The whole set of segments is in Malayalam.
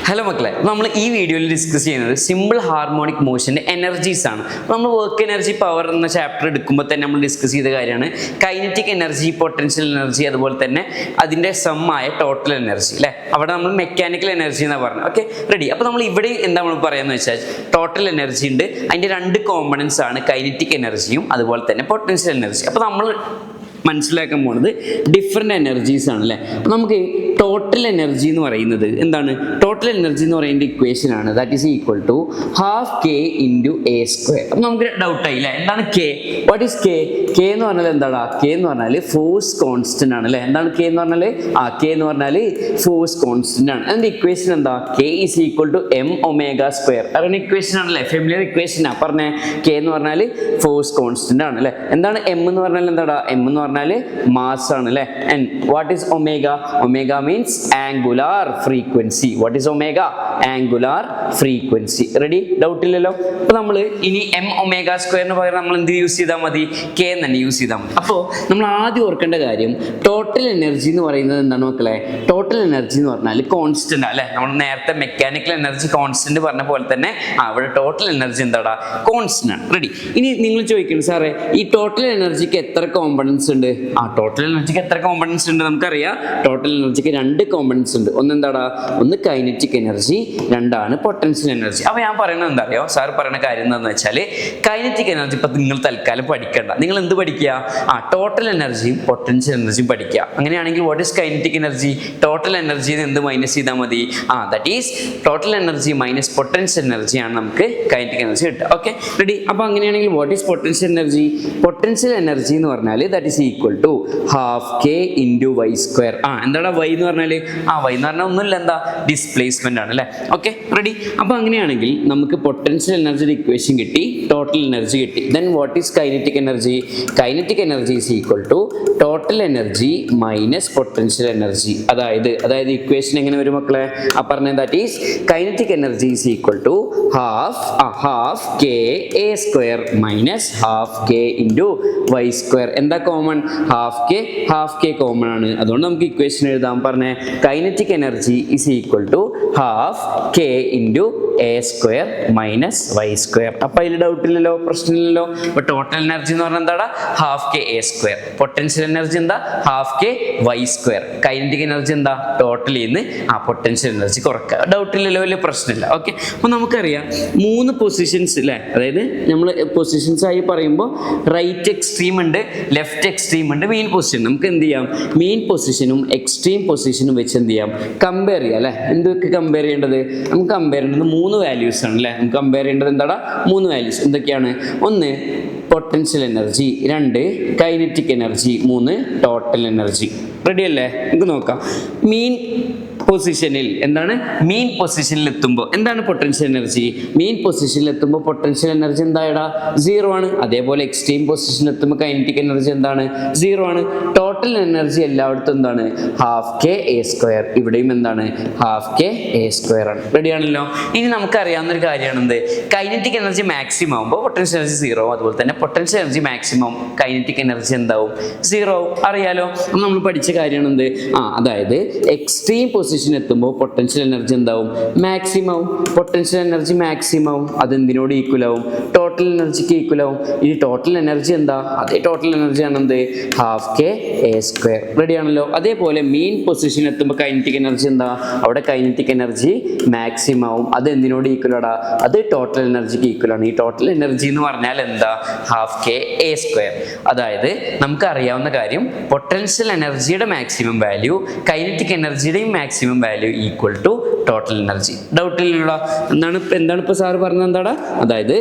ഹലോ മക്കളെ, നമ്മൾ ഈ വീഡിയോയിൽ ഡിസ്കസ് ചെയ്യുന്നത് സിമ്പിൾ ഹാർമോണിക് മോഷൻ്റെ എനർജീസ് ആണ്. നമ്മൾ വർക്ക് എനർജി പവർ എന്ന ചാപ്റ്റർ എടുക്കുമ്പോൾ തന്നെ നമ്മൾ ഡിസ്കസ് ചെയ്ത കാര്യമാണ് കൈനറ്റിക് എനർജി, പൊട്ടൻഷ്യൽ എനർജി, അതുപോലെ തന്നെ അതിൻ്റെ സമ്മായ ടോട്ടൽ എനർജി അല്ലേ. അവിടെ നമ്മൾ മെക്കാനിക്കൽ എനർജി എന്നാണ് പറഞ്ഞത്. Okay, ready. അപ്പോൾ നമ്മൾ ഇവിടെ എന്താ നമ്മൾ പറയാന്ന് വെച്ചാൽ ടോട്ടൽ എനർജി ഉണ്ട്, അതിൻ്റെ രണ്ട് കോമ്പണൻസ് ആണ് കൈനറ്റിക് എനർജിയും അതുപോലെ തന്നെ പൊട്ടൻഷ്യൽ എനർജി. അപ്പോൾ നമ്മൾ മനസ്സിലാക്കാൻ പോകുന്നത് ഡിഫറെൻ്റ് എനർജീസ് ആണ് അല്ലേ. അപ്പോൾ നമുക്ക് ടോട്ടൽ എനർജി എന്ന് പറയുന്നത് എന്താണ്? ടോട്ടൽ എനർജി എന്ന് പറയുന്ന ഇക്വേഷൻ ആണ്, that is equal to half K into A square. അപ്പം നമുക്ക് ഡൗട്ടായി അല്ലേ, എന്താണ് K? What is K? K എന്ന് പറഞ്ഞാൽ എന്താണ്? കെ എന്ന് പറഞ്ഞാൽ ഫോഴ്സ് കോൺസ്റ്റന്റ് ആണ് അല്ലേ. എന്താണ് കെ എന്ന് പറഞ്ഞാൽ? കെ എന്ന് പറഞ്ഞാൽ ഫോഴ്സ് കോൺസ്റ്റന്റ് ആണ്. അതിൻ്റെ ഇക്വേഷൻ എന്താ? K is equal to M omega square. അറിയുന്ന ഇക്വേഷൻ ആണല്ലേ, ഫെമിലിയർ ഇക്വേഷനാണ്. പറഞ്ഞേ, കെ എന്ന് പറഞ്ഞാൽ ഫോഴ്സ് കോൺസ്റ്റന്റ് ആണ് അല്ലേ. എന്താണ് എം എന്ന് പറഞ്ഞാൽ? എന്താടാ എം എന്ന് പറഞ്ഞാൽ മാസ് ആണ് അല്ലേ. And what is omega? Omega means angular frequency. What is omega? Angular frequency. Ready? Doubt ഇല്ലല്ലോ. അപ്പോൾ നമ്മൾ ഇനി എം ഒമേഗ സ്ക്വയറിന് പകരം നമ്മൾ എന്ത് യൂസ് ചെയ്താൽ മതി? കെ തന്നെ യൂസ് ചെയ്താൽ മതി. അപ്പോൾ നമ്മൾ ആദ്യം ഓർക്കേണ്ട കാര്യം, ടോട്ടൽ എനർജി എന്ന് പറയുന്നത് എന്താണ് മക്കളെ? ടോട്ടൽ എനർജി എന്ന് പറഞ്ഞാൽ കോൺസ്റ്റന്റ് അല്ലേ. നമ്മൾ നേരത്തെ മെക്കാനിക്കൽ എനർജി കോൺസ്റ്റന്റ് പറഞ്ഞ പോലെ തന്നെ അവിടെ ടോട്ടൽ എനർജി എന്താടാ? കോൺസ്റ്റന്റ് ആണ്. റെഡി? ഇനി നിങ്ങൾ ചോദിക്കണം, സാറേ ഈ ടോട്ടൽ എനർജിക്ക് എത്ര കോമ്പണൻസ് ഉണ്ട്? ടോട്ടൽ എനർജിക്ക് എത്ര കോമ്പണൻസ് ഉണ്ട്? നമുക്കറിയാം, ടോട്ടൽ എനർജിക്ക് രണ്ട് കോമ്പണൻസ് ഉണ്ട്. ഒന്ന് എന്താടാ? ഒന്ന് കൈനറ്റിക് എനർജി, രണ്ടാണ് പൊട്ടൻഷ്യൽ എനർജി. അപ്പോൾ ഞാൻ പറയുന്നത് എന്താ അറിയോ? സാർ പറയുന്ന കാര്യം എന്താണെന്ന് വെച്ചാൽ കൈനറ്റിക് എനർജി ഇപ്പം നിങ്ങൾ തൽക്കാലം പഠിക്കണ്ട. നിങ്ങൾ എന്ത് പഠിക്കുക? ടോട്ടൽ എനർജിയും പൊട്ടൻഷ്യൽ എനർജിയും പഠിക്കുക. അങ്ങനെയാണെങ്കിൽ what is kinetic energy? Total എനർജിയിൽ നിന്ന് എന്ത് മൈനസ് ചെയ്താൽ മതി? That is total energy minus potential എനർജിയാണ് നമുക്ക് കൈനറ്റിക് എനർജി കിട്ടുക. Okay, ready? അപ്പോൾ അങ്ങനെയാണെങ്കിൽ what is potential energy? Potential energy എന്ന് പറഞ്ഞാൽ that is equal to half K into Y square. എന്താണ് വൈ എന്ന് പറഞ്ഞാൽ? വൈ എന്ന് പറഞ്ഞാൽ ഒന്നുമില്ല, എന്താ? ഡിസ്പ്ലേസ്മെന്റ് ആണ് അല്ലേ. Okay, ready? അപ്പോൾ അങ്ങനെയാണെങ്കിൽ നമുക്ക് പൊട്ടൻഷ്യൽ എനർജിയുടെ ഇക്വേഷൻ കിട്ടി, ടോട്ടൽ എനർജി കിട്ടി. Then what is kinetic energy? Kinetic energy is equal to total energy minus potential energy. അതായത് ഇക്വേഷൻ എങ്ങനെ വരും മക്കളെ? പറഞ്ഞ that is kinetic energy is equal to half K A square minus half K into Y square. എന്താ കോമൺ? ഹാഫ് കെ കോമൺ ആണ്. അതുകൊണ്ട് നമുക്ക് ഇക്വേഷൻ എഴുതാൻ പറഞ്ഞേ, kinetic energy is equal to half K into A square minus Y square. അപ്പോൾ അതിൽ ഡൗട്ട് ഇല്ലല്ലോ, പ്രശ്നമില്ലല്ലോ. അപ്പോൾ ടോട്ടൽ എനർജി എന്ന് പറഞ്ഞാൽ എന്താ? Half K A square. Potential energy എന്താ? Half K Y square. Kinetic energy എന്താ? ടോട്ടലിൽ നിന്ന് പൊട്ടൻഷ്യൽ എനർജി കുറക്കുക. ഡൗട്ട് ഇല്ലല്ലോ, വലിയ പ്രശ്നമില്ല. ഓക്കെ, അപ്പോൾ നമുക്കറിയാം 3 പൊസിഷൻസ് അല്ലേ. അതായത് നമ്മൾ പൊസിഷൻസ് ആയി പറയുമ്പോൾ റൈറ്റ് എക്സ്ട്രീം ഉണ്ട്, ലെഫ്റ്റ് എക്സ്ട്രീം ഉണ്ട്, മെയിൻ പൊസിഷൻ. നമുക്ക് എന്ത് ചെയ്യാം? മെയിൻ പൊസിഷനും എക്സ്ട്രീം പൊസിഷനും വെച്ച് എന്ത് ചെയ്യാം? കമ്പയർ ചെയ്യാം അല്ലേ. എന്തൊക്കെ കമ്പയർ ചെയ്യേണ്ടത്? നമുക്ക് കമ്പയർ ചെയ്യേണ്ടത് 3 വാല്യൂസ് ആണ് അല്ലേ. നമുക്ക് കമ്പയർ ചെയ്യേണ്ടത് എന്താടാ? 3 വാല്യൂസ്. എന്തൊക്കെയാണ്? 1 potential energy, 2 kinetic energy, 3 total energy. Ready അല്ലേ? നമുക്ക് നോക്കാം. മീൻ പൊസിഷനിൽ എന്താണ്? മീൻ പൊസിഷനിൽ എത്തുമ്പോൾ എന്താണ് പൊട്ടൻഷ്യൽ എനർജി? മീൻ പൊസിഷനിൽ എത്തുമ്പോൾ പൊട്ടൻഷ്യൽ എനർജി എന്തായടാ? 0 ആണ്. അതേപോലെ എക്സ്ട്രീം പൊസിഷനിൽ എത്തുമ്പോൾ കൈനറ്റിക് എനർജി എന്താണ്? 0 ആണ്. ടോട്ടൽ എനർജി എല്ലായിടത്തും എന്താണ്? Half K A square. ഇവിടെയും എന്താണ്? ഹാഫ് കെ എ സ്ക്വയർ ആണ്. റെഡി ആണല്ലോ. ഇനി നമുക്കറിയാവുന്ന ഒരു കാര്യമാണ് എന്ത്? കൈനറ്റിക് എനർജി മാക്സിമം ആകുമ്പോൾ പൊട്ടൻഷ്യൽ എനർജി 0 ആവും. അതുപോലെ തന്നെ potential energy maximum kinetic energy എന്താവും? 0 ആവും. അറിയാലോ. അപ്പം നമ്മൾ പഠിച്ച കാര്യമാണ് എന്ത്? അതായത് എക്സ്ട്രീം പൊസിഷൻ എത്തുമ്പോൾ പൊട്ടൻഷ്യൽ എനർജി എന്താവും? മാക്സിമം ആവും. പൊട്ടൻഷ്യൽ എനർജി മാക്സിമം ആവും. അതെന്തിനോട് ഈക്വൽ ആവും? ടോട്ടൽ എനർജിക്ക് ഈക്വൽ ആവും. ഈ ടോട്ടൽ എനർജി എന്താ? അതേ ടോട്ടൽ എനർജി ആണ് എന്ത്? Half K A square. Ready ആണല്ലോ. അതേപോലെ മെയിൻ പൊസിഷൻ എത്തുമ്പോൾ കൈനറ്റിക് എനർജി എന്താ? അവിടെ കൈനറ്റിക് എനർജി മാക്സിമം ആവും. അത് എന്തിനോട് ഈക്വൽ ആടാ? അത് ടോട്ടൽ എനർജിക്ക് ഈക്വൽ ആണ്. ഈ ടോട്ടൽ എനർജി എന്ന് പറഞ്ഞാൽ എന്താ? Half K A square. അതായത് നമുക്ക് അറിയാവുന്ന കാര്യം, പൊട്ടൻഷ്യൽ എനർജിയുടെ മാക്സിമം വാല്യൂ കൈനറ്റിക് എനർജിയുടെയും maximum value equal to total energy. ഡൗട്ടിലുള്ള എന്താണ് ഇപ്പോൾ സാറ് പറഞ്ഞത്? എന്താടാ? അതായത്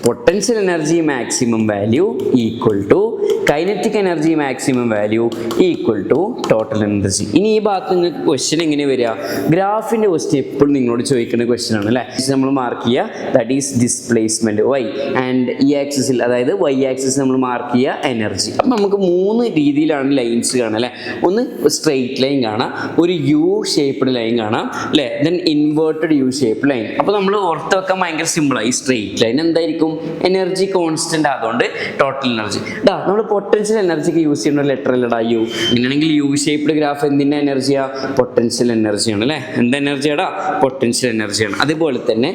potential energy maximum value equal to kinetic energy maximum value equal to total energy. ഇനി ഈ ഭാഗത്ത് നിങ്ങൾക്ക് ക്വസ്റ്റ്യൻ എങ്ങനെ വരിക? ഗ്രാഫിൻ്റെ ക്വസ്റ്റ്യൻ എപ്പോഴും നിങ്ങളോട് ചോദിക്കുന്ന ക്വസ്റ്റ്യൻ ആണ് അല്ലേ. നമ്മൾ മാർക്ക് ചെയ്യുക that is displacement y, and ഈ ആക്സിസിൽ അതായത് വൈ ആക്സിസ് നമ്മൾ മാർക്ക് ചെയ്യുക എനർജി. അപ്പം നമുക്ക് 3 രീതിയിലാണ് ലൈൻസ് കാണാം അല്ലേ. ഒന്ന് സ്ട്രെയിറ്റ് ലൈൻ കാണാം, ഒരു യു ഷേപ്പ്ഡ് ലൈൻ കാണാം അല്ലേ, then inverted u shape line. അപ്പോൾ നമ്മൾ ഓർത്ത് വെക്കാൻ ഭയങ്കര സിമ്പിളായി. സ്ട്രെയിറ്റ് ലൈൻ എന്തായിരിക്കും? എനർജി കോൺസ്റ്റന്റ്, അതുകൊണ്ട് ടോട്ടൽ എനർജി. നമ്മൾ പൊട്ടൻഷ്യൽ എനർജിക്ക് യൂസ് ചെയ്യുന്ന ലെറ്റർ അല്ലടാ യു. ഇങ്ങനെയാണെങ്കിൽ യു ഷേപ്ഡ് ഗ്രാഫ് എന്തിൻ്റെ എനർജിയാ? പൊട്ടൻഷ്യൽ എനർജിയാണ് അല്ലേ. എന്ത് എനർജിയാടാ? പൊട്ടൻഷ്യൽ എനർജിയാണ്. അതുപോലെ തന്നെ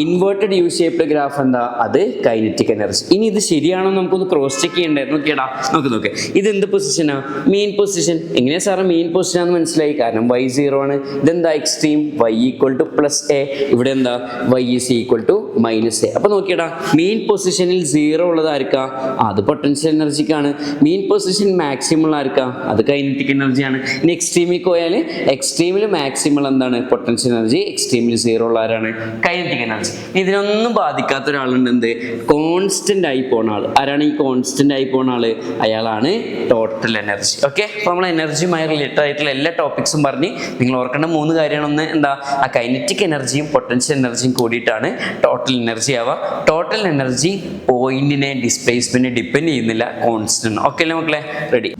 ഇൻവേർട്ടഡ് യു ഷേപ്ഡ് ഗ്രാഫ് എന്താ? അത് കൈനറ്റിക് എനർജി. ഇനി ഇത് ശരിയാണോ നമുക്കൊന്ന് ക്രോസ് ചെക്ക് ചെയ്യണ്ടായിരുന്നു. നോക്കിയടാ, നോക്ക് ഇത് എന്ത് പൊസിഷനാ? Main position. എങ്ങനെയാ സാറ് മെയിൻ പൊസിഷൻ ആണെന്ന് മനസ്സിലായി? കാരണം y0 ആണ്. ഇതെന്താ? എക്സ്ട്രീം. y = +a. ഇവിടെ എന്താ? y = -a. അപ്പൊ നോക്കിയടാ, മെയിൻ പൊസിഷനിൽ 0 ഉള്ളത് ആർക്കാ? അത് പൊട്ടൻഷ്യൽ എനർജിക്കാണ്. മെയിൻ പൊസിഷൻ മാക്സിമം ഉള്ള ആർക്കാ? അത് കൈനറ്റിക് എനർജിയാണ്. ഇനി എക്സ്ട്രീമിൽ പോയാൽ എക്സ്ട്രീമിൽ മാക്സിമം എന്താണ്? Potential energy. എക്സ്ട്രീമിൽ 0 ഉള്ള ആരാണ്? Kinetic energy. ഇതിനൊന്നും ബാധിക്കാത്ത ഒരാളുണ്ട്, എന്ത്? കോൺസ്റ്റന്റ് ആയി പോണ ആൾ. ആരാണ് ഈ കോൺസ്റ്റന്റ് ആയി പോണ ആള്? അയാളാണ് ടോട്ടൽ എനർജി. ഓക്കെ, അപ്പോൾ നമ്മൾ എനർജിയുമായി റിലേറ്റഡ് ആയിട്ടുള്ള എല്ലാ ടോപ്പിക്സും പറഞ്ഞ് നിങ്ങൾ ഓർക്കേണ്ട 3 കാര്യമാണ്. ഒന്ന് എന്താ? ആ കൈനറ്റിക് എനർജിയും പൊട്ടൻഷ്യൽ എനർജിയും കൂടിയിട്ടാണ് ടോട്ടൽ എനർജി ആവുക. ടോട്ടൽ എനർജി പോയിന്റിനെ ഡിസ്പ്ലേസ്മെന്റ് ഡിപ്പെൻഡ് ചെയ്യുന്നില്ല, കോൺസ്റ്റന്റ്. ഓക്കെ അല്ലേ മക്കളെ? റെഡി.